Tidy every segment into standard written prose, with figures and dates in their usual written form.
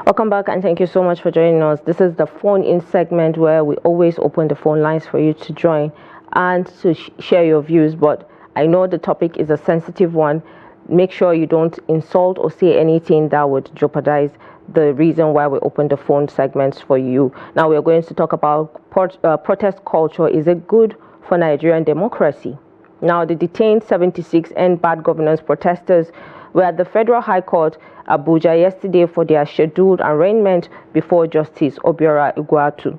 Welcome back and thank you so much for joining us. This is the phone-in segment where we always open the phone lines for you to join and to share your views. But I know the topic is a sensitive one. Make sure you don't insult or say anything that would jeopardize the reason why we opened the phone segments for you. Now we're going to talk about protest culture. Is it good for Nigerian democracy? Now the detained 76 end bad governance protesters were at the Federal High Court, Abuja, yesterday for their scheduled arraignment before Justice Obiora Iguatu.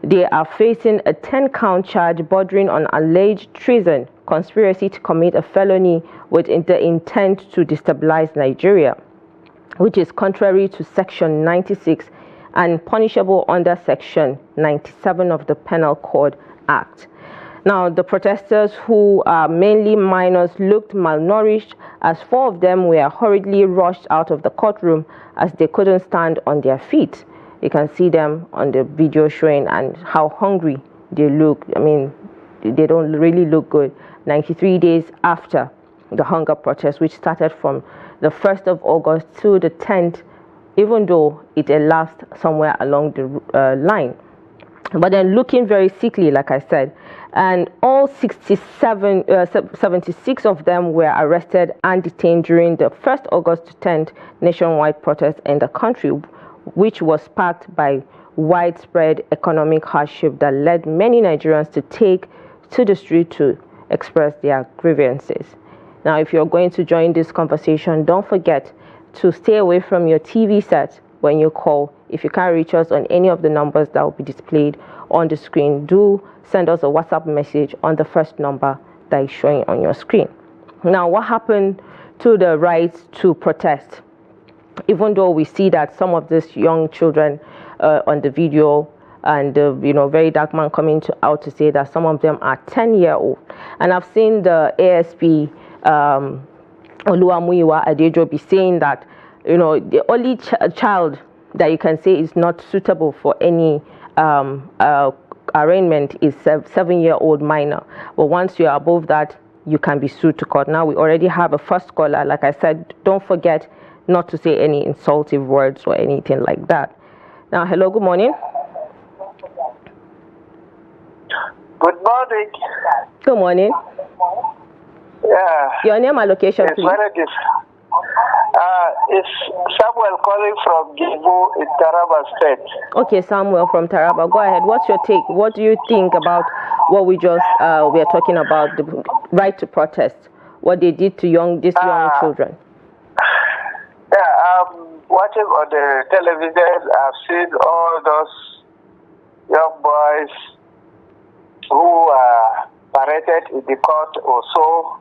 They are facing a 10-count charge bordering on alleged treason, conspiracy to commit a felony with the intent to destabilize Nigeria, which is contrary to Section 96 and punishable under Section 97 of the Penal Code Act. Now, the protesters, who are mainly minors, looked malnourished as 4 of them were hurriedly rushed out of the courtroom as they couldn't stand on their feet. You can see them on the video showing and how hungry they look. I mean, they don't really look good. 93 days after the hunger protest, which started from the 1st of August to the 10th, even though it elapsed somewhere along the line. But then looking very sickly, like I said, and all 76 of them were arrested and detained during the 1st August to 10th nationwide protest in the country, which was sparked by widespread economic hardship that led many Nigerians to take to the street to express their grievances. Now, if you're going to join this conversation, don't forget to stay away from your TV set when you call. If you can't reach us on any of the numbers that will be displayed on the screen, do send us a WhatsApp message on the first number that is showing on your screen. Now, what happened to the right to protest? Even though we see that some of these young children on the video and the very dark man coming out to say that some of them are 10-year-old, and I've seen the ASP Oluwamuyiwa Adejo be saying that the only child that you can say is not suitable for any arraignment is 7-year-old minor. But once you're above that, you can be sued to court. Now we already have a first caller. Like I said, don't forget not to say any insultive words or anything like that. Now, hello, good morning. Good morning. Good morning. Yeah. Your name and location, please. It's Samuel calling from Gibu in Taraba State. Okay, Samuel from Taraba. Go ahead. What's your take? What do you think about what we just we are talking about, the right to protest, what they did to these young children? Yeah, I'm watching on the television. I've seen all those young boys who are paraded in the court or so.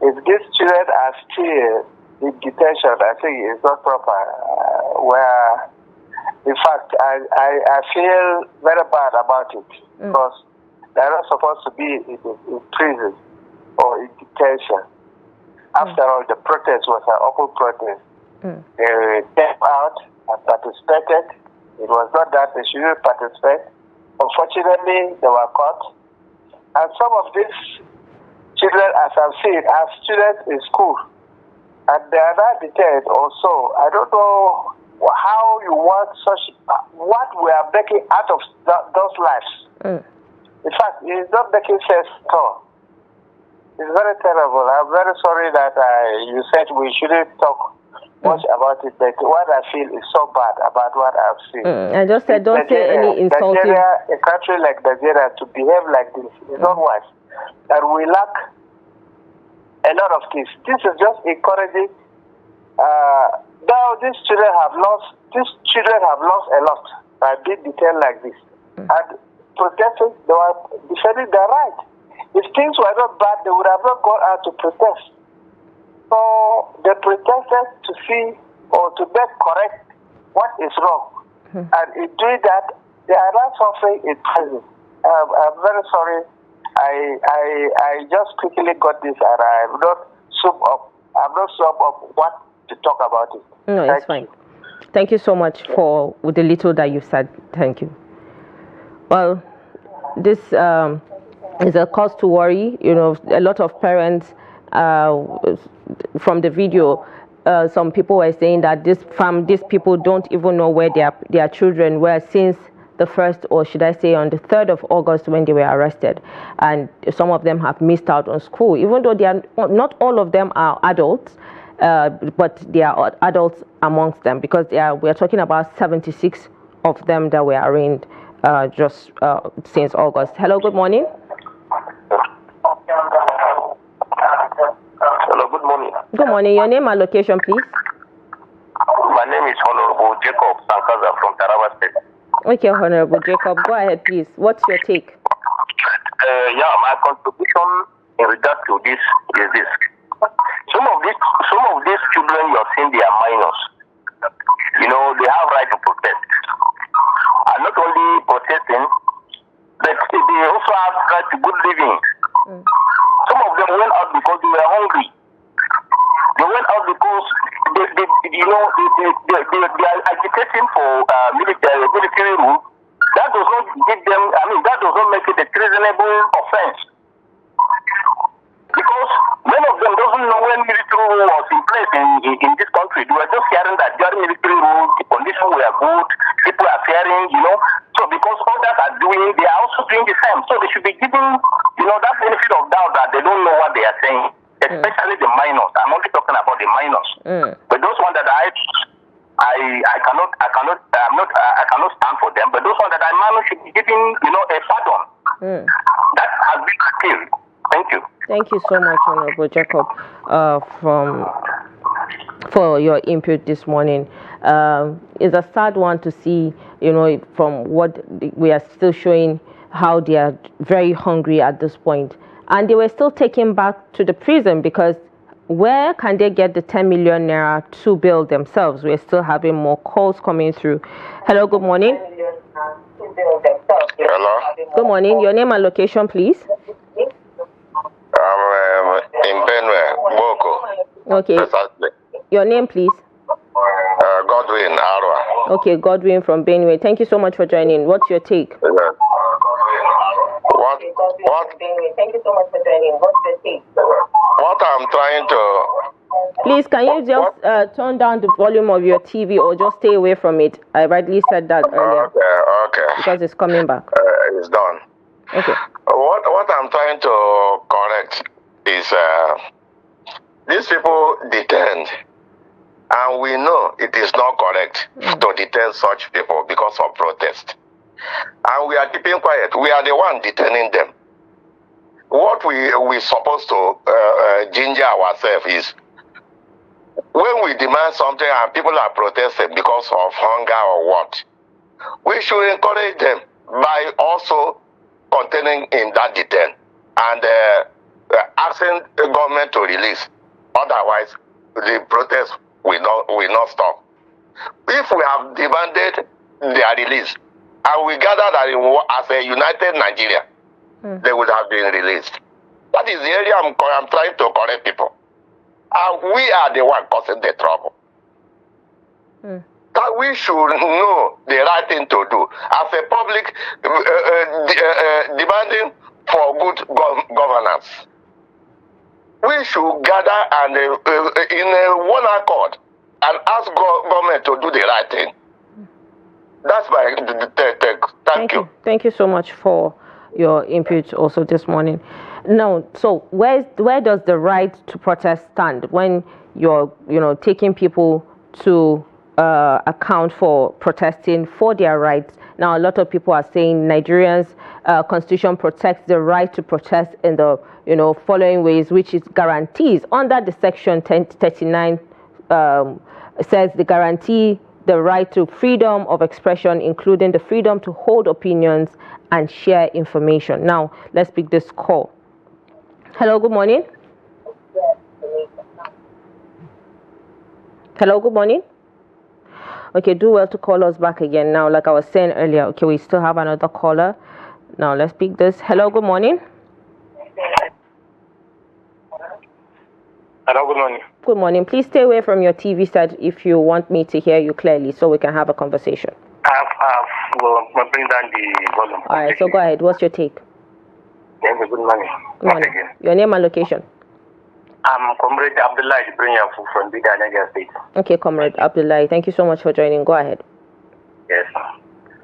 If these children are still in detention, I think it's not proper. Where, in fact, I feel very bad about it because they're not supposed to be in prison or in detention. After all, the protest was an open protest. They came out and participated. It was not that they shouldn't participate. Unfortunately, they were caught. And some of these children, as I've seen, are students in school. And they are not detained also. I don't know how you want what we are making out of those lives. In fact, it is not making sense at all. It's very terrible. I'm very sorry that you said we shouldn't talk much about it, but what I feel is so bad about what I've seen. I just said, don't say any insulting. Nigeria, a country like Nigeria, to behave like this is not wise. And we lack a lot of things. This is just encouraging. Now these children have lost a lot by being detained like this. And protesting, they were defending their right. If things were not bad, they would have not gone out to protest. So they protested to see or to make correct what is wrong. And in doing that, they are not suffering in prison. I'm very sorry. I just quickly got this and I'm not sum up what to talk about it. No, it's fine. Thank you so much for the little that you said. Thank you. Well, this is a cause to worry. A lot of parents from the video some people were saying that these people don't even know where their children were since the 1st, or should I say on the 3rd of August, when they were arrested. And some of them have missed out on school, even though not all of them are adults, but they are adults amongst them, because we're talking about 76 of them that were arraigned just since August. Hello, good morning. Hello, good morning. Good morning. Your name and location, please. My name is Honorable Jacob Sankaza from Taraba State. Okay, Honorable Jacob, go ahead, please. What's your take? My contribution in regard to this is this. Some of these children you're seeing, they are minors. They have right to protest. And not only protesting, but they also have right to good living. Some of them went out because they were hungry. They went out because they are agitating for military rule. That does not give them. That does not make it a treasonable offense. Because many of them doesn't know when military rule was in place in this country. They were just hearing that during military rule, the conditions were good, people are fearing, So because others are doing, they are also doing the same. So they should be given, that benefit of doubt that they don't know what they are saying. Especially the minors. I'm only talking about the minors. But those ones that I cannot stand for them. But those ones that are minors should be given, a pardon. That has been killed. Thank you. Thank you so much, Honorable Jacob, for your input this morning. It's a sad one to see, from what we are still showing, how they are very hungry at this point. And they were still taken back to the prison, because where can they get the 10 million naira to build themselves? We're still having more calls coming through. Hello, good morning. Hello. Good morning. Your name and location, please. I'm in Benue, Boko. Okay. Precisely. Your name, please. Godwin Arwa. Okay, Godwin from Benue. Thank you so much for joining. What's your take? Thank you so much for joining. What's your take? What I'm trying to... Please, can you just turn down the volume of your TV, or just stay away from it? I rightly said that earlier. Okay. Because it's coming back. It's done. Okay. What I'm trying to correct is these people detained, and we know it is not correct to detain such people because of protest. And we are keeping quiet. We are the one detaining them. What we supposed to ginger ourselves is, when we demand something and people are protesting because of hunger or what, we should encourage them by also containing in that detain and asking the government to release. Otherwise, the protest will not stop. If we have demanded their release, and we gather that as a united Nigeria, they would have been released. That is the area I'm trying to correct people. And we are the one causing the trouble. That we should know the right thing to do. As a public, demanding for good governance, we should gather and in one accord and ask government to do the right thing. That's my take. Thank you. Thank you so much for your input also this morning. Now, so where does the right to protest stand when you're taking people to account for protesting for their rights? Now, a lot of people are saying Nigerians' constitution protects the right to protest in the following ways, which is guarantees under the section 1039 says the guarantee the right to freedom of expression, including the freedom to hold opinions and share information. Now, let's pick this call. Hello, good morning. Hello, good morning. Okay, do well to call us back again. Now, like I was saying earlier, okay, we still have another caller. Now, let's pick this. Hello, good morning. Hello, good morning. Good morning. Please stay away from your TV set if you want me to hear you clearly so we can have a conversation. I'll bring down the volume. All right, so go ahead. What's your take? Good morning. Good morning. Your name and location. I'm Comrade Abdullah Ibrahim from Bida, Niger State. Okay, Comrade Abdullah, thank you so much for joining. Go ahead. Yes.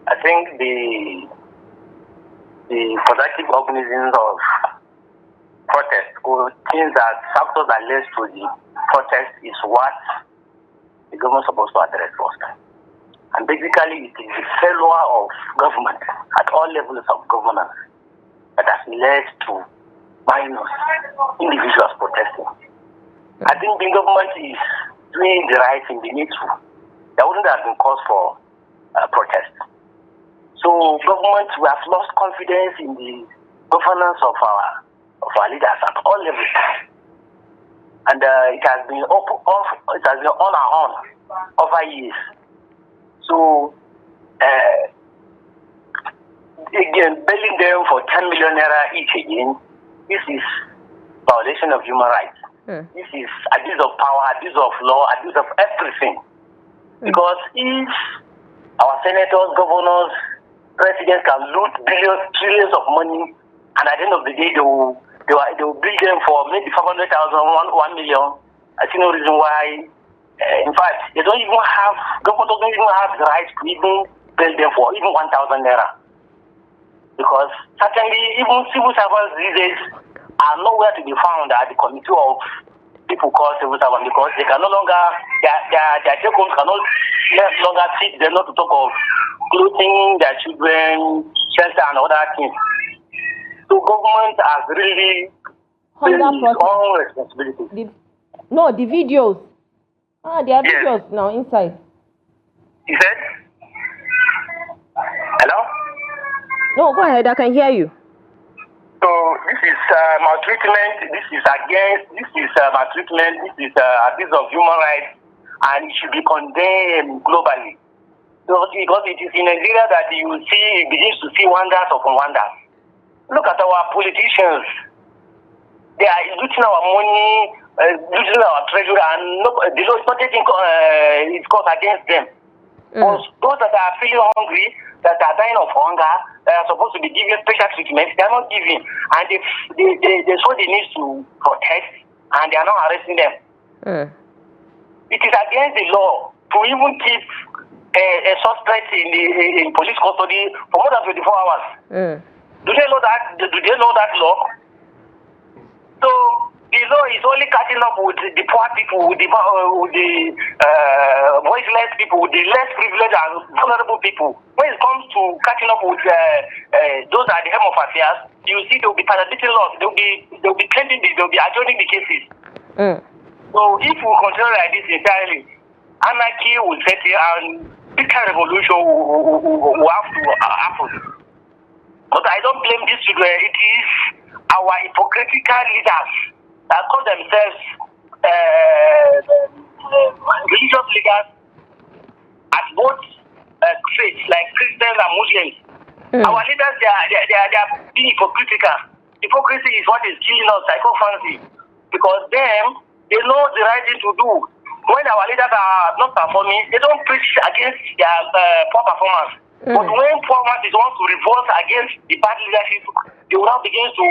I think the productive organisms of protest, or things that factors that led to the protest, is what the government is supposed to address first. And basically, it is the failure of government at all levels of governance that has led to minus individuals protesting. I think the government is doing the right thing they need to. There wouldn't have been cause for protest. So government, we have lost confidence in the governance of our leaders at all levels, and it has been on and on over years. So again, bailing them for 10 million naira each again, this is violation of human rights. This is abuse of power, abuse of law, abuse of everything. Because if our senators, governors, presidents can loot billions, trillions of money, and at the end of the day they will bill them for maybe 500,000, 1 million. I see no reason why. In fact, government doesn't even have the right to even bill them for even 1,000 naira. Because certainly even civil servants these days are nowhere to be found at the committee of people called civil servants, because they can no longer, their take homes cannot longer feed them, not to talk of clothing their children, shelter and other things. So government has really its own responsibility. The videos. There are videos now inside. You said? Hello? No, go ahead. I can hear you. So this is maltreatment. This is maltreatment. This is abuse of human rights, and it should be condemned globally. So, because it is in Nigeria that you begin to see wonders upon wonders. Look at our politicians. They are looting our money, looting our treasury, and the law is not taking its course against them. But those that are feeling hungry, that are dying of hunger, that are supposed to be given special treatment, they are not giving. And they saw the need to protest, and they are not arresting them. It is against the law to even keep a suspect in police custody for more than 24 hours. Do they know that? Do they know that law? So the law is only catching up with the poor people, with the voiceless people, with the less privileged and vulnerable people. When it comes to catching up with those at the helm of affairs, you see they will be paralyzing laws. They will be changing. They will be adjourning the cases. So if we continue like this entirely, anarchy will set in, and this kind of revolution will have to happen. But I don't blame these children. It is our hypocritical leaders that call themselves religious leaders at both faiths, like Christians and Muslims. Our leaders, they are being hypocritical. Hypocrisy is what is killing us, psychophancy. Because they know the right thing to do. When our leaders are not performing, they don't preach against their poor performance. But when poor masses want to revolt against the bad leadership, they will now begin to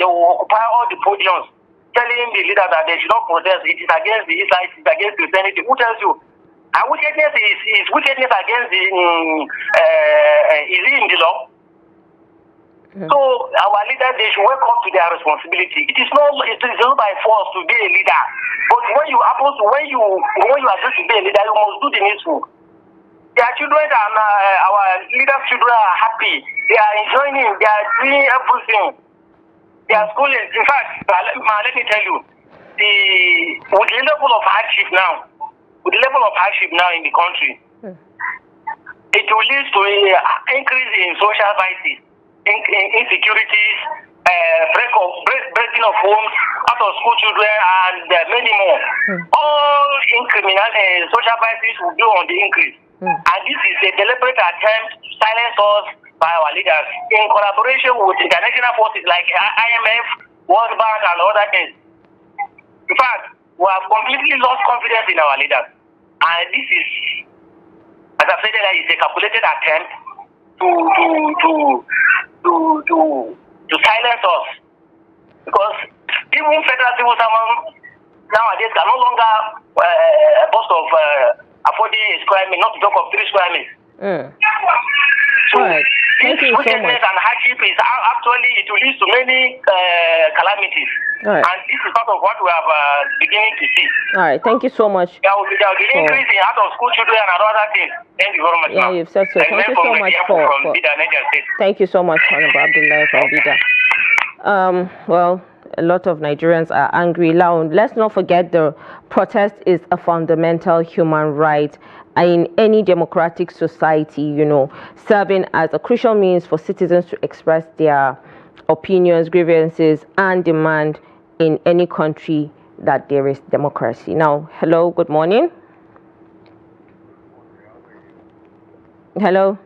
they will occupy all the podiums, telling the leaders that they should not protest. It is against the Islamists, it is against Christianity. Who tells you? And wickedness is wickedness against the is it in the law? So our leaders, they should wake up to their responsibility. It is not by force to be a leader. But when you are just to be a leader, you must do the needful. Their children and our leaders' children are happy. They are enjoying it. They are doing everything. They are schooling. In fact, let me tell you, with the level of hardship now in the country, it will lead to an increase in social vices, insecurities, breaking of homes, out of school children, and many more. All social vices will be on the increase. And this is a deliberate attempt to silence us by our leaders in collaboration with international forces like IMF, World Bank, and other things. In fact, we have completely lost confidence in our leaders. And this is, as I said, is a calculated attempt to silence us. Because Even federal civil servants nowadays can no longer boast of affording a square meal, not to talk of 3 square meals. So all right. Thank you so much. Wickedness and hardship is actually, it will lead to many calamities. All right. And this is part of what we have beginning to see. All right. Thank you so much. There will be increase in out of school children and other things. Thank you very much. Yeah, you've said so. Thank you so much for thank you so much, Honorable Abdullah from Bida. Well, a lot of Nigerians are angry. Now, let's not forget the protest is a fundamental human right in any democratic society, you know, serving as a crucial means for citizens to express their opinions, grievances, and demand in any country that there is democracy. Now, hello, good morning. Hello.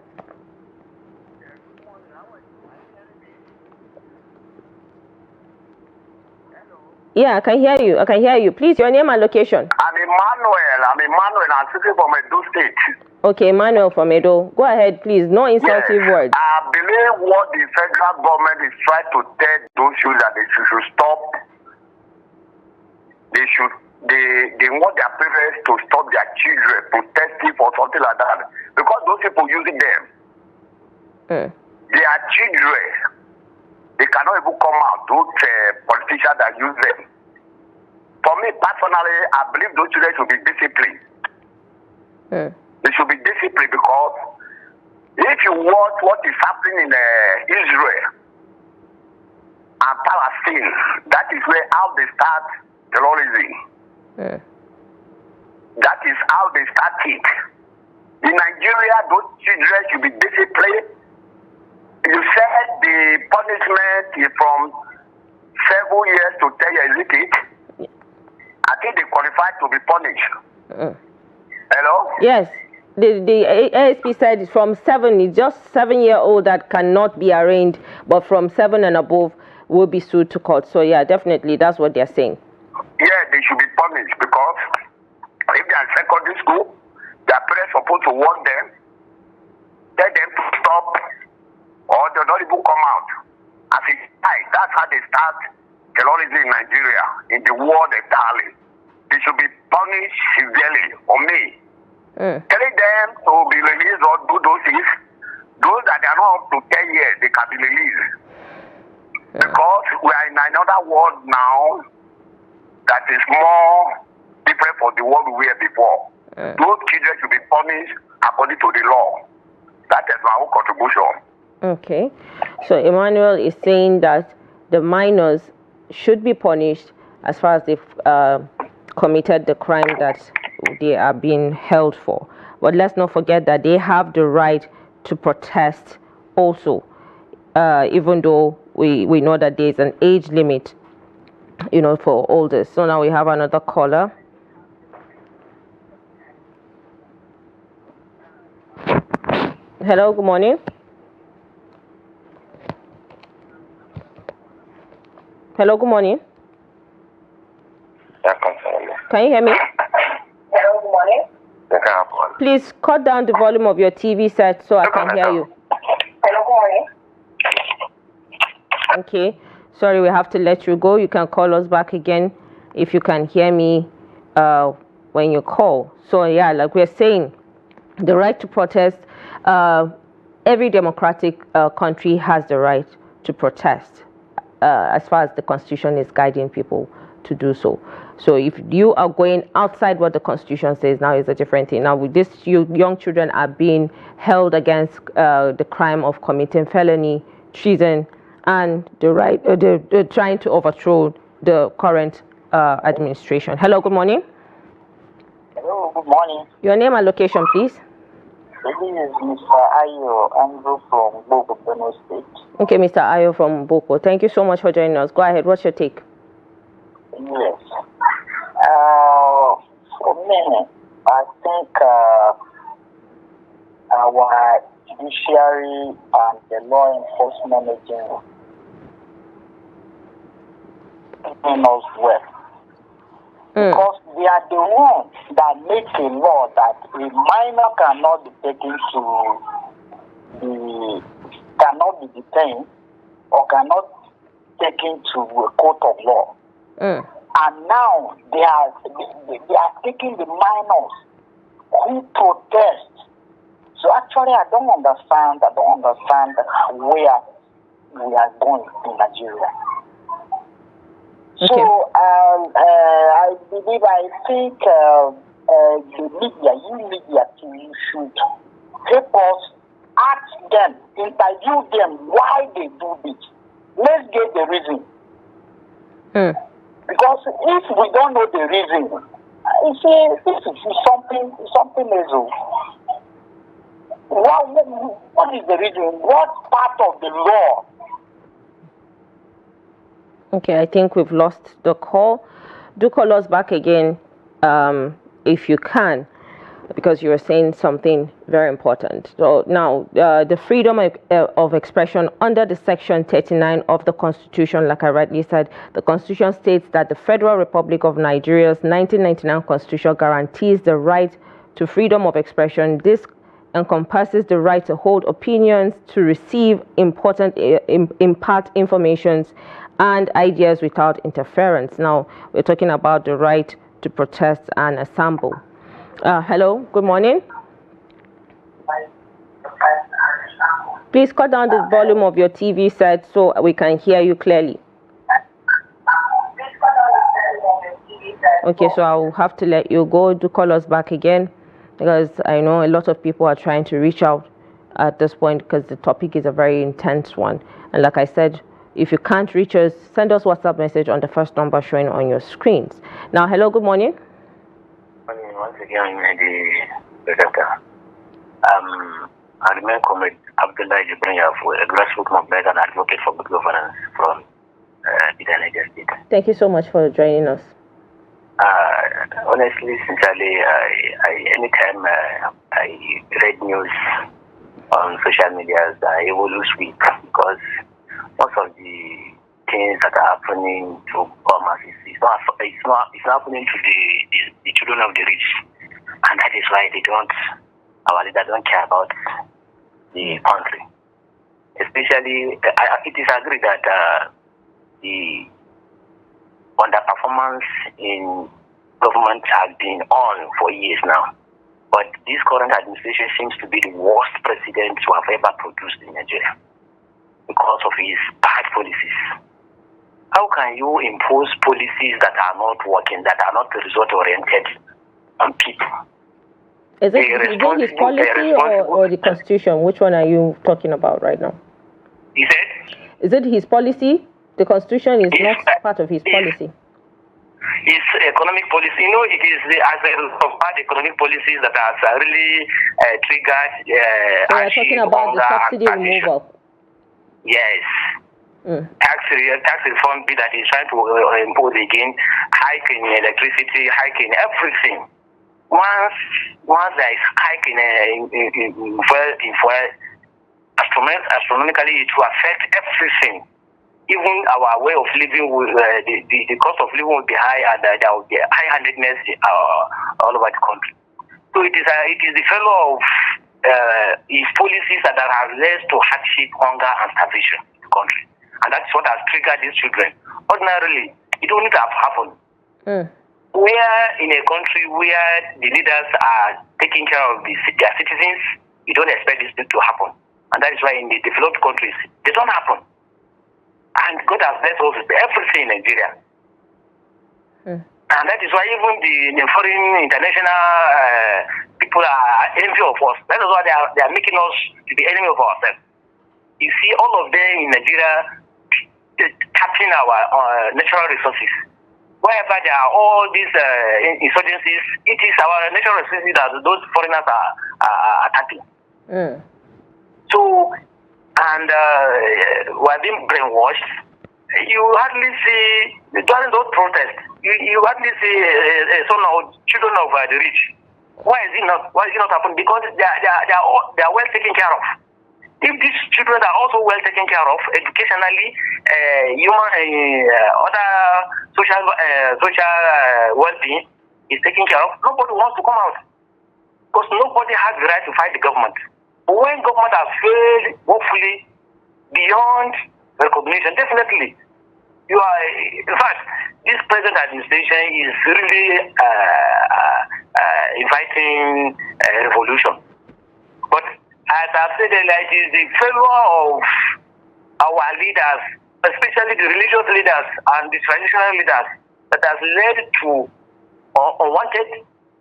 Yeah, I can hear you. I can hear you. Please, your name and location. I'm Emmanuel. I'm speaking from Edo State. Okay, Emmanuel from Edo. Go ahead, please. No insulting words. I believe what the federal government is trying to tell those youth that they should stop. They want their parents to stop their children protesting for something like that. Because those people using them, they are children. They cannot even come out, those politicians that use them. For me personally, I believe those children should be disciplined. They should be disciplined because if you watch what is happening in Israel and Palestine, that is where how they start terrorism. That is how they start it. In Nigeria, those children should be disciplined. You said the punishment is from 7 years to 10 years, is it? I think they qualify to be punished. Hello? Yes. The ASP said it's from 7, it's just 7-year-old that cannot be arraigned, but from 7 and above will be sued to court. So yeah, definitely that's what they're saying. Yeah, they should be punished because if they are in secondary school, their parents are supposed to warn them, tell them to stop, or they'll not even come out. As a child, that's how they start terrorism in Nigeria, in the world entirely. They should be punished severely, or me. Telling them to be released or do those things, those that are not up to 10 years, they can be released. Because we are in another world now that is more different from the world we were before. Those children should be punished according to the law. That is my own contribution. Okay. So Emmanuel is saying that the minors should be punished as far as they've committed the crime that they are being held for. But let's not forget that they have the right to protest also, even though we know that there's an age limit, you know, for all this. So now we have another caller. Hello, good morning. Hello, good morning. Can you hear me? Hello, good morning. Please cut down the volume of your TV set so I can hear you. Hello, good morning. Okay. Sorry, we have to let you go. You can call us back again if you can hear me when you call. So yeah, like we're saying, the right to protest, every democratic country has the right to protest as far as the Constitution is guiding people to do so. So if you are going outside what the Constitution says, now is a different thing. Now with this, young children are being held against the crime of committing felony, treason, and they're trying to overthrow the current administration. Hello, good morning. Hello, good morning. Your name and location, please. This is Mr. Ayo Andrew from Boko, Benue State. Okay, Mr. Ayo from Boko. Thank you so much for joining us. Go ahead. What's your take? Yes. For me, I think our judiciary and the law enforcement agency doing us well. Because they are the ones that make a law that a minor cannot be taken cannot be detained or cannot taken to a court of law And now they are taking the minors who protest. So actually, I don't understand where we are going in Nigeria. Okay. So I think the media, you media too, you should help us, ask them, interview them why they do this. Let's get the reason. Because if we don't know the reason, you see, this is something else. What is the reason? What part of the law? Okay, I think we've lost the call. Do call us back again if you can, because you were saying something very important. So now, the freedom of expression under the Section 39 of the Constitution, like I rightly said, the Constitution states that the Federal Republic of Nigeria's 1999 Constitution guarantees the right to freedom of expression. This encompasses the right to hold opinions, to receive impart informations and ideas without interference. Now, we're talking about the right to protest and assemble. Hello, good morning. Please cut down the volume of your TV set so we can hear you clearly. Okay, so I'll have to let you go. Do call us back again, because I know a lot of people are trying to reach out at this point, because the topic is a very intense one. And like I said, if you can't reach us, send us WhatsApp message on the first number showing on your screens. Now, hello, good morning. Once again, the presenter. I remain Comrade Abdullah Jibril for a grassroots movement and advocate for good governance from the Niger State. Thank you so much for joining us. Honestly, sincerely, anytime I read news on social media, I will lose weak, because most of the things that are happening to poor masses, it's not happening to the children of the rich, and that is why our leaders don't care about the country. Especially, it is agreed that the underperformance in government has been on for years now. But this current administration seems to be the worst president to have ever produced in Nigeria because of his bad policies. How can you impose policies that are not working, that are not result-oriented on people? Is it his policy or the Constitution? Which one are you talking about right now? He said? Is it his policy? The Constitution is not part of his policy. His economic policy, it is as a result of bad economic policies that has really triggered. So we're talking about the subsidy removal. Yes. Tax reform bill that is trying to impose again, hike in electricity, hike in everything. Once there is hike in fuel, astronomically it will affect everything. Even our way of living, the cost of living will be high, and there will be high-handedness all over the country. So it is the fellow of his policies that have led to hardship, hunger, and starvation in the country. And that's what has triggered these children. Ordinarily, it wouldn't have happened. We are in a country where the leaders are taking care of their citizens. You don't expect this to happen. And that is why in the developed countries, they don't happen. And God has blessed us with everything in Nigeria. And that is why even the foreign international people are envy of us. That is why they are making us to be enemy of ourselves. You see all of them in Nigeria tapping our natural resources. Wherever there are all these insurgencies, it is our natural resources that those foreigners are attacking. So, and we're being brainwashed. You hardly see, during those protests, you hardly see children of the rich. Why is it not happening? Because they are well taken care of. If these children are also well taken care of, educationally, other social well-being is taken care of, nobody wants to come out. Because nobody has the right to fight the government. But when government has failed, hopefully, beyond recognition, definitely, You are, in fact, this present administration is really inviting revolution. But as I've said earlier, it is the failure of our leaders, especially the religious leaders and the traditional leaders, that has led to unwanted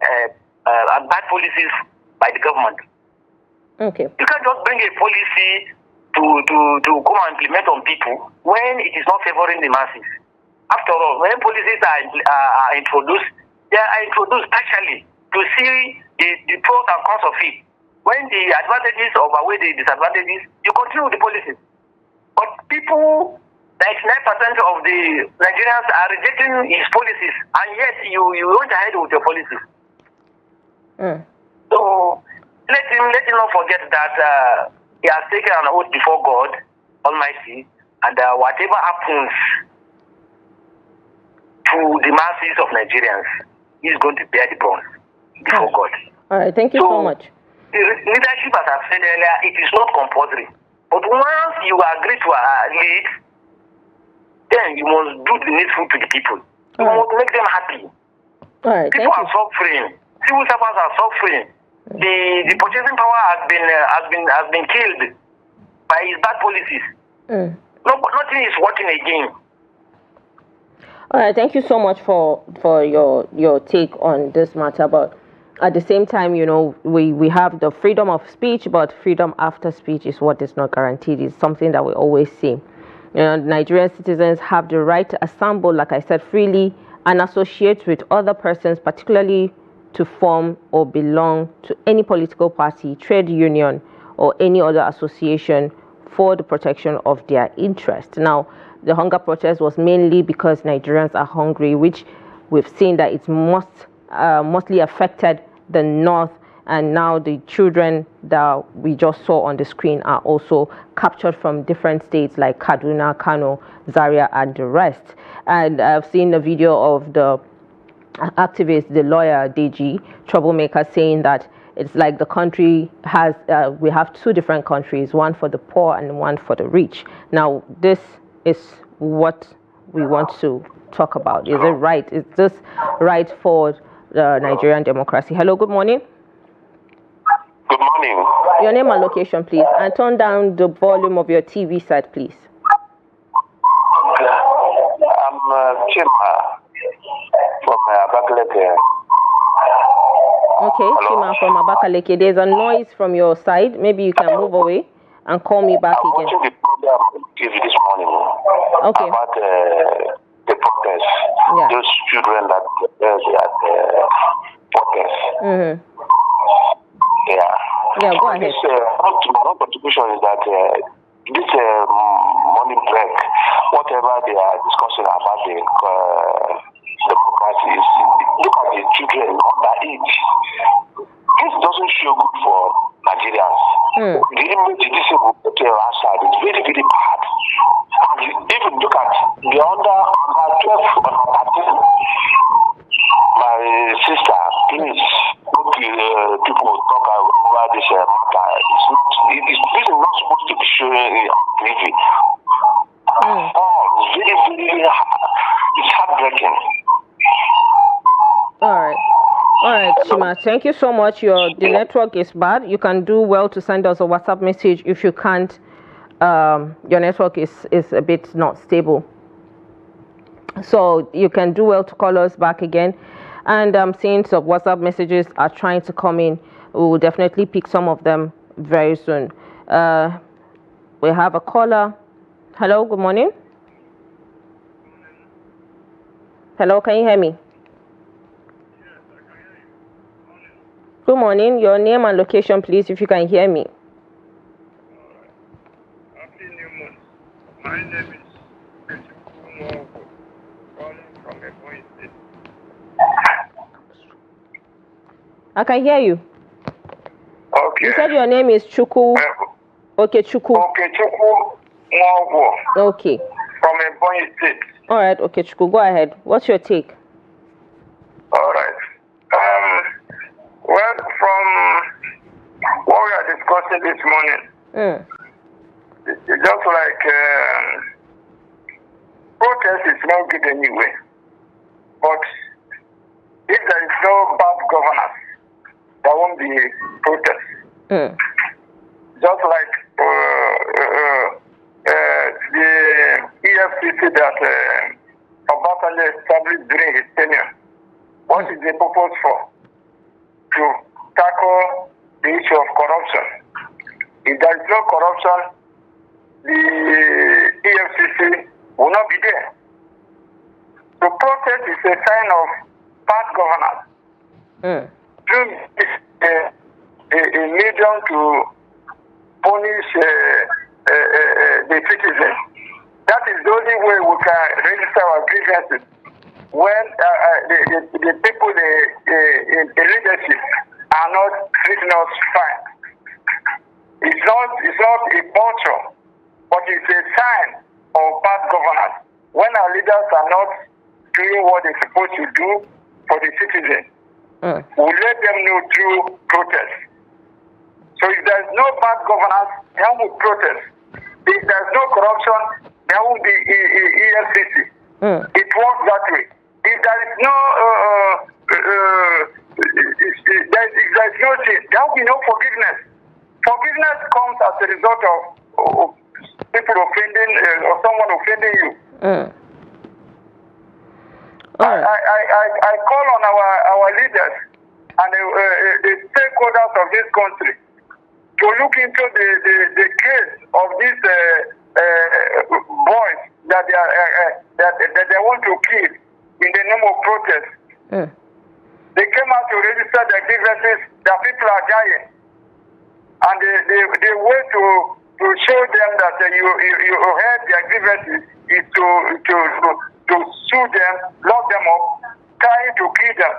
and bad policies by the government. Okay. You can't just bring a policy to come and implement on people when it is not favoring the masses. After all, when policies are introduced, they are introduced partially to see the pros and cons of it. When the advantages outweigh the disadvantages, you continue with the policies. But people, 99% of the Nigerians are rejecting his policies, and yet you went ahead with your policies. So let him not forget that he has taken an oath before God Almighty, and whatever happens to the masses of Nigerians, he is going to bear the brunt before God. All right, thank you so much. The leadership, as I've said earlier, it is not compulsory. But once you agree to lead, then you must do the needful to the people. You must make them happy. All right, people are suffering. Civil servants are suffering. The purchasing power has been killed by his bad policies. Nothing is working again. All right, thank you so much for your take on this matter. But at the same time, you know, we have the freedom of speech, but freedom after speech is what is not guaranteed. It's something that we always see. You know, Nigerian citizens have the right to assemble, like I said, freely and associate with other persons, particularly to form or belong to any political party, trade union, or any other association for the protection of their interest. Now, the hunger protest was mainly because Nigerians are hungry, which we've seen that it's mostly affected the north, and now the children that we just saw on the screen are also captured from different states like Kaduna, Kano, Zaria, and the rest. And I've seen the video of the activist, the lawyer Deji, troublemaker, saying that it's like the country has, we have two different countries, one for the poor and one for the rich. Now, this is what we want to talk about. Is it right? Is this right for the Nigerian democracy? Hello, good morning. Good morning. Your name and location, please, and turn down the volume of your TV set, please. I'm Chima from Abakaleke. Okay, Chima from Abakaleke. There's a noise from your side. Maybe you can move away and call me back I'm again. watching the program on TV this morning Okay. about the protest. Yeah. Those children that were at the protest. Yeah. Yeah, go ahead. My contribution is that this morning break, whatever they are discussing about the democracy, look at the children underage. This doesn't show good for Nigerians. The image this hotel outside is very, very bad. And if you look at the under 12, under 13, my sister, please, people talk about this matter. This is not supposed to be shown on TV. It's very, very it's heartbreaking. All right, Chima, thank you so much. The network is bad. You can do well to send us a WhatsApp message. If you can't, your network is a bit not stable. So you can do well to call us back again. And I'm seeing some WhatsApp messages are trying to come in. We will definitely pick some of them very soon. We have a caller. Hello, good morning. Hello, can you hear me? Good morning. Your name and location, please, if you can hear me. Happy New Month. My name is tinubu, calling from Ahmed State. I can hear you. Okay. You said your name is Chuku. Okay, Chuku. Okay, Chuku. Okay. From Ahmed State. All right, okay, Chuku, go ahead. What's your take? All right. Well, from what we are discussing this morning, it's just like protest is not good anyway. But if there is no bad governance, there won't be protest. Just like the EFCC that Obasanjo established during his tenure. What is the purpose for? To tackle the issue of corruption. If there is no corruption, the EFCC will not be there. So protest is a sign of bad governance. A medium to punish the citizens. That is the only way we can register our grievances. When the people in leadership are not treating us fine. It's not a culture, but it's a sign of bad governance. When our leaders are not doing what they're supposed to do for the citizens, we let them know through protest. So if there's no bad governance, there won't be protest. If there's no corruption, there won't be EFCC. It works that way. If there is no there's no change, there will be no forgiveness. Forgiveness comes as a result of people offending or someone offending you. I call on our leaders and the stakeholders of this country to look into the case of these boys that they want to kill in the name of protest. They came out to register their grievances that people are dying. And the way to show them that you heard their grievances is to sue them, lock them up, trying to kill them.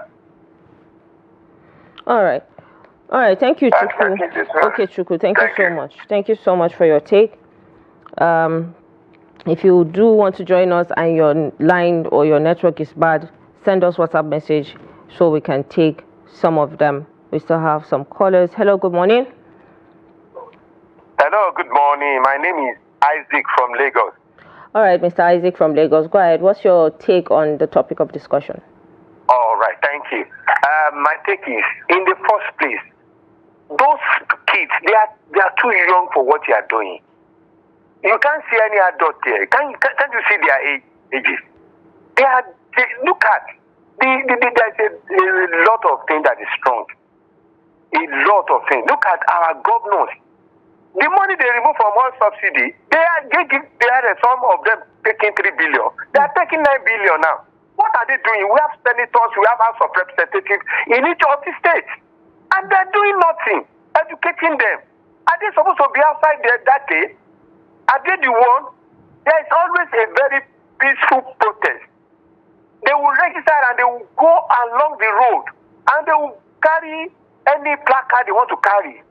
All right. Thank you, Chukwu. Okay, Chukwu. Thank you so much. Thank you so much for your take. If you do want to join us and your line or your network is bad, send us WhatsApp message so we can take some of them. We still have some callers. Hello, good morning. Hello, good morning. My name is Isaac from Lagos. All right, Mr. Isaac from Lagos. Go ahead. What's your take on the topic of discussion? All right, thank you. My take is, in the first place, those kids, they are too young for what they are doing. You can't see any adult there. Can't you see their ages? Look at, there's a lot of things that is strong. A lot of things. Look at our governors. The money they remove from all subsidy, some of them taking 3 billion. They are taking 9 billion now. What are they doing? We have senators, we have House of Representatives in each of the states. And they're doing nothing, educating them. Are they supposed to be outside there that day? Are they the one? There is always a very peaceful protest. They will register and they will go along the road and they will carry any placard they want to carry.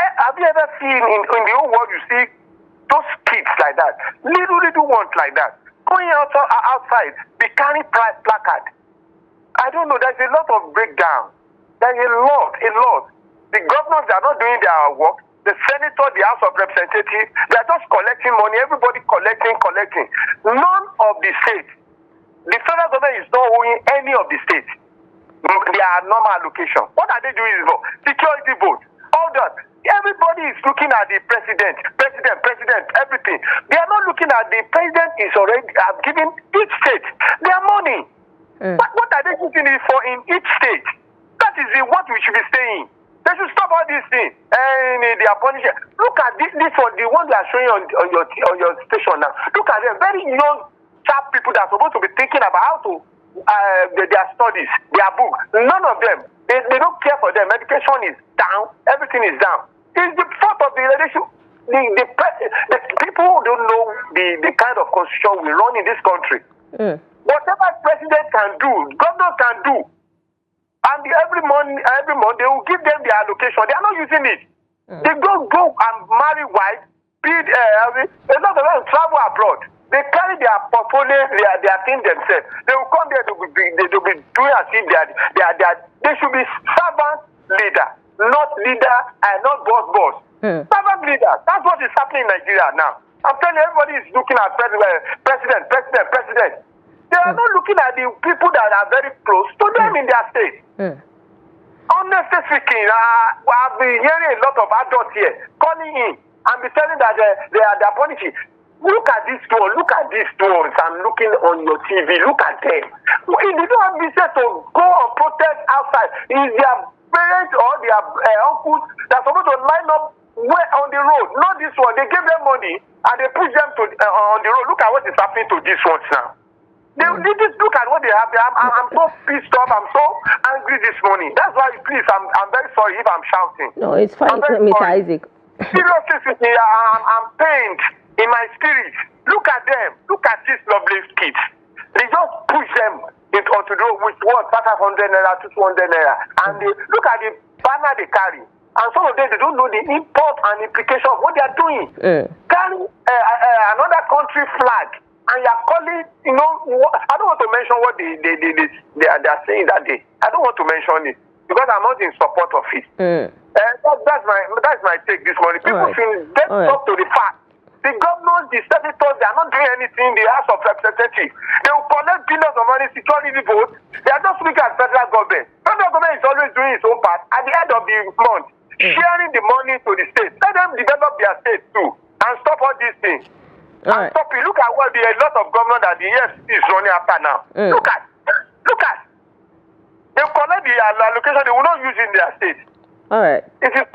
Have you ever seen in the whole world, you see those kids like that, little ones like that, going outside, be carrying placard? I don't know, there's a lot of breakdown. There's a lot. The governors are not doing their work. The senator, the House of Representatives, they are just collecting money, everybody collecting. None of the states, the federal government is not owing any of the states their normal allocation. What are they doing for? Security vote, all that. Everybody is looking at the president, everything. They are not looking at the president is already given each state their money. But what are they using it for in each state? That is what we should be saying. They should stop all these things. And they are punishing. Look at this one, the one they are showing on your station now. Look at them, very young, sharp people that are supposed to be thinking about how to their studies, their book. None of them. They don't care for them. Education is down. Everything is down. It's the fault of the leadership. The people who don't know the kind of constitution we run in this country. Whatever president can do, governor can do. And every month they will give them their allocation. They are not using it. They go and marry wives, a lot of them travel abroad. They carry their portfolio, their thing themselves. They will come there, they will be doing as if they should be servant leader, not leader and not boss. Servant leader. That's what is happening in Nigeria now. I'm telling you, everybody is looking at president. They are not looking at the people that are very close to them in their state. Honestly speaking, I've been hearing a lot of adults here calling in and be telling that they are punishing. Look at these ones. I'm looking on your TV. Look at them. If they don't have business to go and protest outside, is their parents or their uncles that are supposed to line up on the road? Not this one. They gave them money and they push them to on the road. Look at what is happening to these ones now. They just look at what they have. I'm so pissed off. I'm so angry this morning. That's why, please, I'm very sorry if I'm shouting. No, it's fine, Mr. Isaac. Seriously, I'm pained in my spirit. Look at them. Look at these lovely kids. They just push them onto the road with what? 500 naira, 200 naira. And they look at the banner they carry. And some of them, they don't know the import and implication of what they are doing. Carry another country flag. And you're calling, I don't want to mention what they are saying that day. I don't want to mention it because I'm not in support of it. That's my take this morning. People should get up to the fact. The governors, the senators, they are not doing anything in the House of Representatives. They will collect billions of money, security votes. They are just looking at federal government. Federal government is always doing its own part. At the end of the month, sharing the money to the states. Let them develop their states too and stop all these things. And stop it. Look at what a lot of government that the EFCC is running after now. Look at. They collect the allocation. They will not use it in their state. All right. It is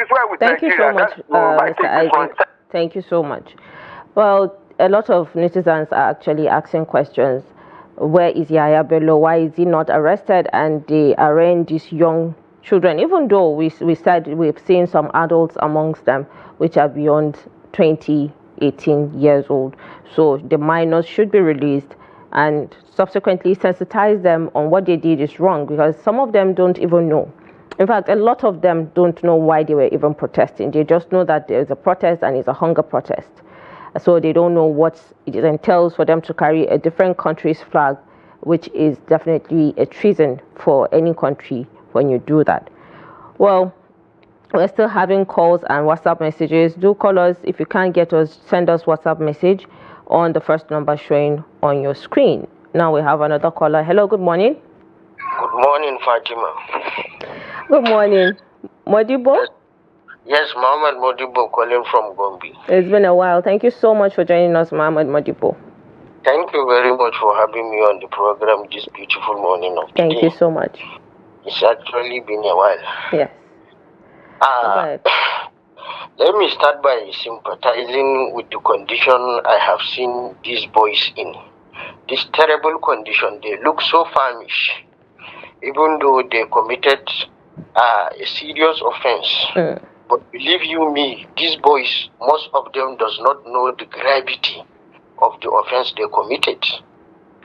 well with Thank Nigeria. you so much, Mr. Isaac. Thank you so much. Well, a lot of netizens are actually asking questions. Where is Yaya Bello? Why is he not arrested? And they arraign these young children, even though we said we've seen some adults amongst them which are beyond 18 years old. So the minors should be released and subsequently sensitize them on what they did is wrong, because some of them don't even know. In fact, a lot of them don't know why they were even protesting. They just know that there's a protest and it's a hunger protest. So they don't know what it entails for them to carry a different country's flag, which is definitely a treason for any country when you do that. Well, we're still having calls and WhatsApp messages. Do call us. If you can't get us, send us WhatsApp message on the first number showing on your screen. Now we have another caller. Hello, good morning. Good morning, Fatima. Good morning. Modibo? Yes, Mohammed Modibo calling from Gombe. It's been a while. Thank you so much for joining us, Mohammed Modibo. Thank you very much for having me on the program this beautiful morning of the day. Thank you so much. It's actually been a while. Yes. Let me start by sympathizing with the condition I have seen these boys in. This terrible condition, they look so famished, even though they committed a serious offense. But believe you me, these boys, most of them does not know the gravity of the offense they committed.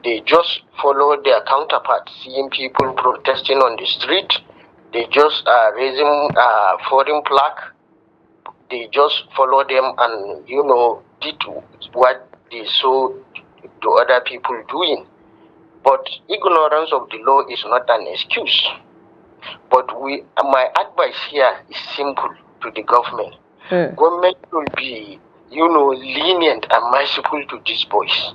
They just follow their counterparts, seeing people protesting on the street. They just raising foreign flag. They just follow them and, did what they saw the other people doing. But ignorance of the law is not an excuse. But my advice here is simple to the government. Government will be, lenient and merciful to these boys.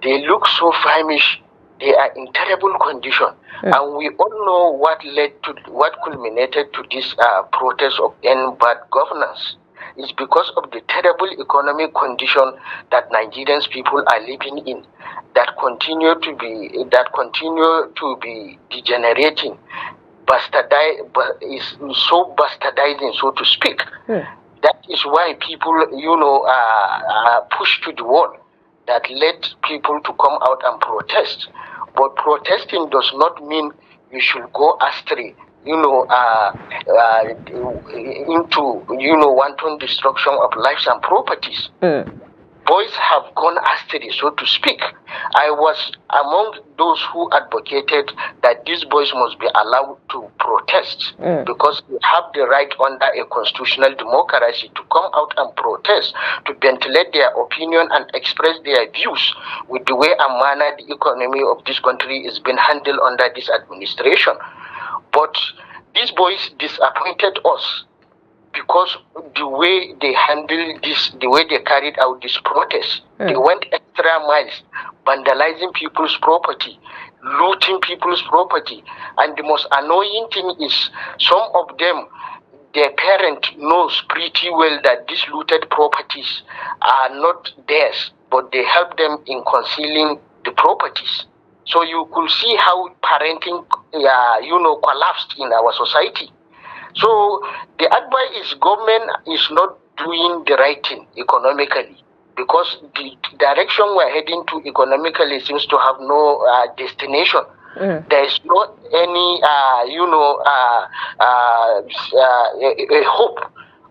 They look so famished. They are in terrible condition. And we all know what culminated to this protest of end bad governance. It's because of the terrible economic condition that Nigerian people are living in, that continue to be degenerating, is so bastardizing, so to speak. That is why people, are pushed to the wall. That led people to come out and protest. But protesting does not mean you should go astray, into, wanton destruction of lives and properties. Boys have gone astray, so to speak. I was among those who advocated that these boys must be allowed to protest because they have the right under a constitutional democracy to come out and protest, to ventilate their opinion and express their views with the way and manner the economy of this country is being handled under this administration. But these boys disappointed us. because the way they handled this, the way they carried out this protest, they went extra miles, vandalizing people's property, looting people's property. And the most annoying thing is some of them, their parent knows pretty well that these looted properties are not theirs, but they help them in concealing the properties. So you could see how parenting, collapsed in our society. So the advice is government is not doing the right thing economically, because the direction we're heading to economically seems to have no destination. There is not any, a hope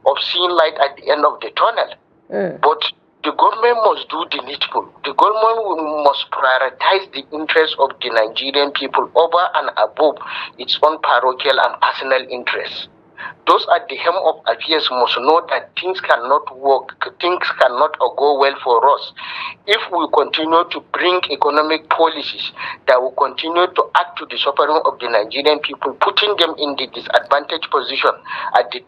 of seeing light at the end of the tunnel. But the government must do the needful. The government must prioritize the interests of the Nigerian people over and above its own parochial and personal interests. Those at the helm of affairs must know that things cannot work, things cannot go well for us if we continue to bring economic policies that will continue to add to the suffering of the Nigerian people, putting them in the disadvantaged position at the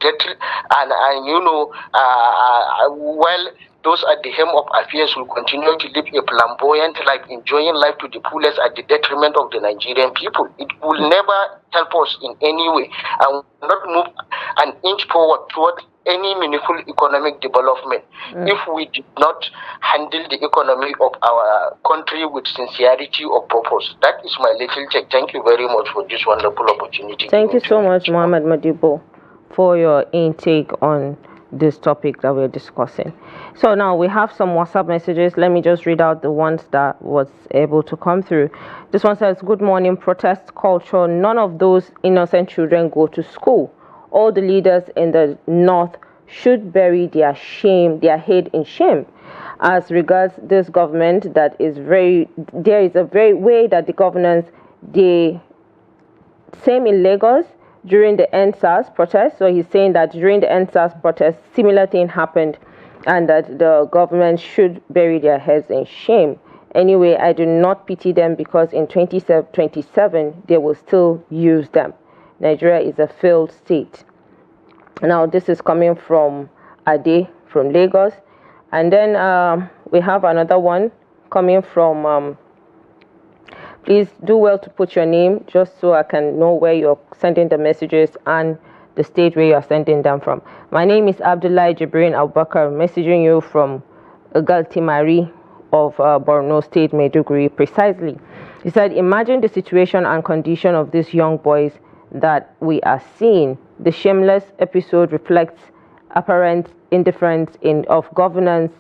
while those at the helm of affairs will continue to live a flamboyant life, enjoying life to the fullest at the detriment of the Nigerian people. It will never help us in any way and will not move an inch forward toward any meaningful economic development if we did not handle the economy of our country with sincerity of purpose. That is my little take. Thank you very much for this wonderful opportunity. Thank you so much, Mohammed Madibo, for your intake on this topic that we're discussing. So now we have some WhatsApp messages. Let me just read out the ones that was able to come through. This one says, good morning, protest culture. None of those innocent children go to school. All the leaders in the north should bury their head in shame. As regards this government, there is a very way that the governance, same in Lagos, during the NSAS protest. So he's saying that during the NSAS protest, similar thing happened and that the government should bury their heads in shame. Anyway, I do not pity them because in 2027, they will still use them. Nigeria is a failed state. Now, this is coming from Ade from Lagos. And then we have another one coming from... please do well to put your name just so I can know where you're sending the messages and the state where you're sending them from. My name is Abdullah Jibrin Abubakar, messaging you from Galtimari of Borno State, Maiduguri, precisely. He said, imagine the situation and condition of these young boys that we are seeing. The shameless episode reflects apparent indifference of government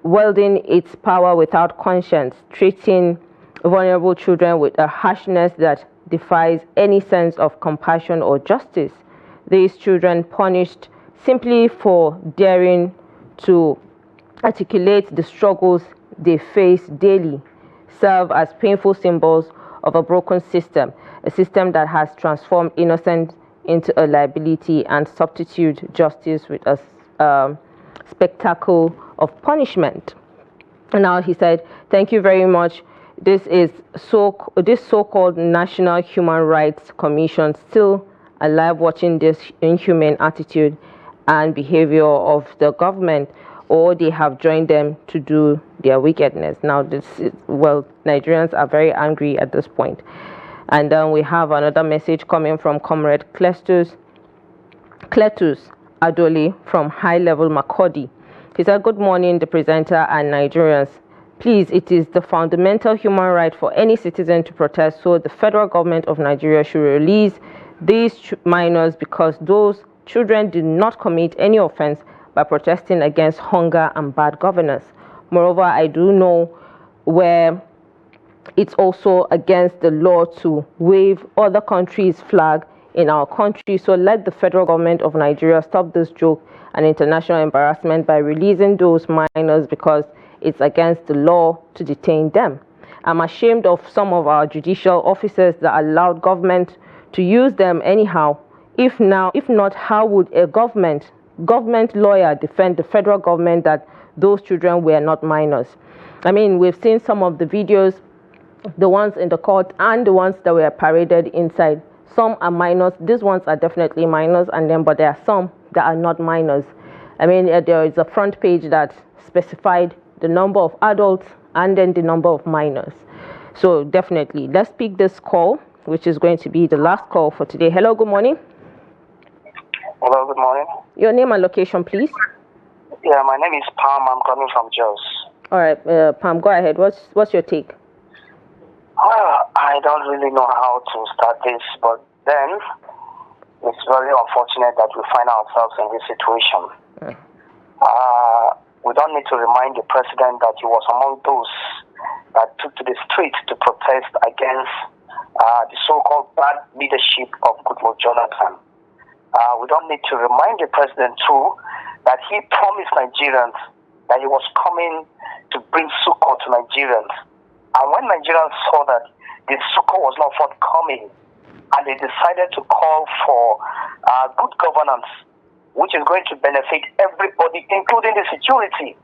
wielding its power without conscience, treating vulnerable children with a harshness that defies any sense of compassion or justice. These children, punished simply for daring to articulate the struggles they face daily, serve as painful symbols of a broken system, a system that has transformed innocence into a liability and substitute justice with a spectacle of punishment. Now he said, thank you very much. This so-called National Human Rights Commission still alive, watching this inhumane attitude and behavior of the government, or they have joined them to do their wickedness. Now Nigerians are very angry at this point. And then we have another message coming from Comrade Cletus Adoli from High Level Makodi. He said, good morning, the presenter and Nigerians. Please, it is the fundamental human right for any citizen to protest, so the federal government of Nigeria should release these minors because those children did not commit any offense by protesting against hunger and bad governance. Moreover, I do know where it's also against the law to wave other countries' flag in our country, so let the federal government of Nigeria stop this joke and international embarrassment by releasing those minors because it's against the law to detain them. I'm ashamed of some of our judicial officers that allowed government to use them anyhow. If not, how would a government lawyer defend the federal government that those children were not minors? I mean, we've seen some of the videos, the ones in the court and the ones that were paraded inside Some are minors. These ones are definitely minors, but there are some that are not minors. I mean, there is a front page that specified the number of adults and then the number of minors. So definitely, let's pick this call, which is going to be the last call for today. Hello, good morning. Hello, good morning. Your name and location, please. Yeah, my name is Pam. I'm coming from Jos. All right, Pam, go ahead. What's your take? Well, I don't really know how to start this, but then it's very unfortunate that we find ourselves in this situation. We don't need to remind the president that he was among those that took to the street to protest against the so-called bad leadership of Goodluck Jonathan. We don't need to remind the president too that he promised Nigerians that he was coming to bring succor to Nigerians. And when Nigerians saw that the succor was not forthcoming, and they decided to call for good governance, which is going to benefit everybody, including the security.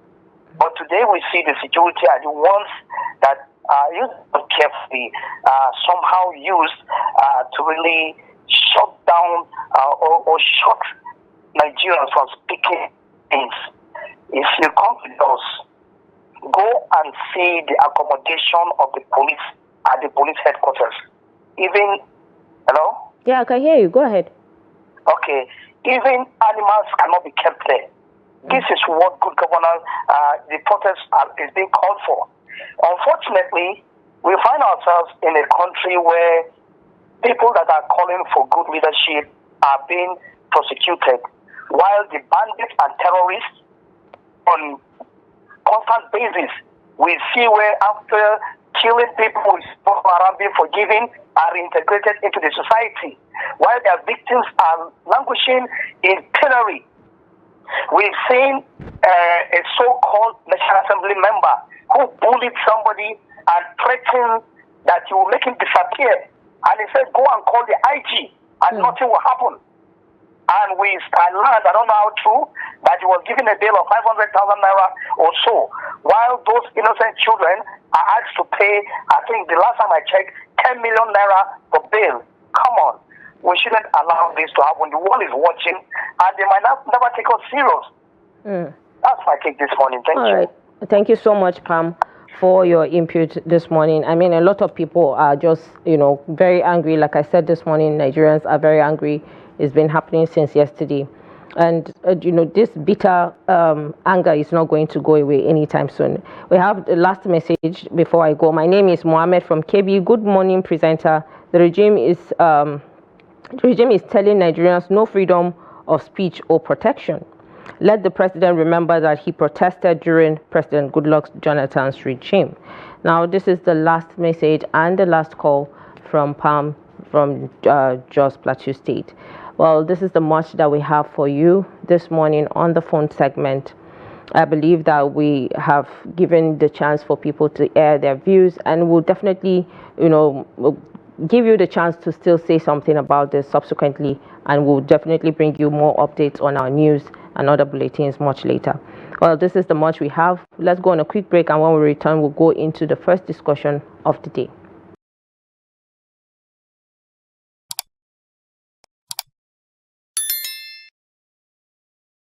But today we see the security are the ones that are used carefully, somehow used to really shut down or shut Nigerians from speaking things. If you come to us, go and see the accommodation of the police at the police headquarters. Even, hello? Yeah, I can hear you. Go ahead. Okay. Even animals cannot be kept there. This is what good governance, the protest is being called for. Unfortunately, we find ourselves in a country where people that are calling for good leadership are being prosecuted, while the bandits and terrorists on constant basis, we see where after killing people around being forgiven are reintegrated into the society, while their victims are languishing in penury. We've seen a so-called National Assembly member who bullied somebody and threatened that he will make him disappear. And he said, go and call the IG, and nothing will happen. And we learned, I don't know how true, that he was given a bail of 500,000 naira or so, while those innocent children are asked to pay, I think the last time I checked, 10 million naira for bail. Come on. We shouldn't allow this to happen. The world is watching, and they might never take us serious. That's my take this morning. Thank you. All right. Thank you so much, Pam, for your input this morning. I mean, a lot of people are just, very angry. Like I said this morning, Nigerians are very angry. It's been happening since yesterday. And, this bitter anger is not going to go away anytime soon. We have the last message before I go. My name is Mohammed from KB. Good morning, presenter. The regime is telling Nigerians no freedom of speech or protection. Let the president remember that he protested during President Goodluck Jonathan's regime. Now, this is the last message and the last call from Pam from Jos Plateau State. Well, this is the much that we have for you this morning on the phone segment. I believe that we have given the chance for people to air their views, and we'll definitely, give you the chance to still say something about this subsequently, and we'll definitely bring you more updates on our news and other bulletins much later. Well, this is the much we have. Let's go on a quick break, and when we return, we'll go into the first discussion of the day.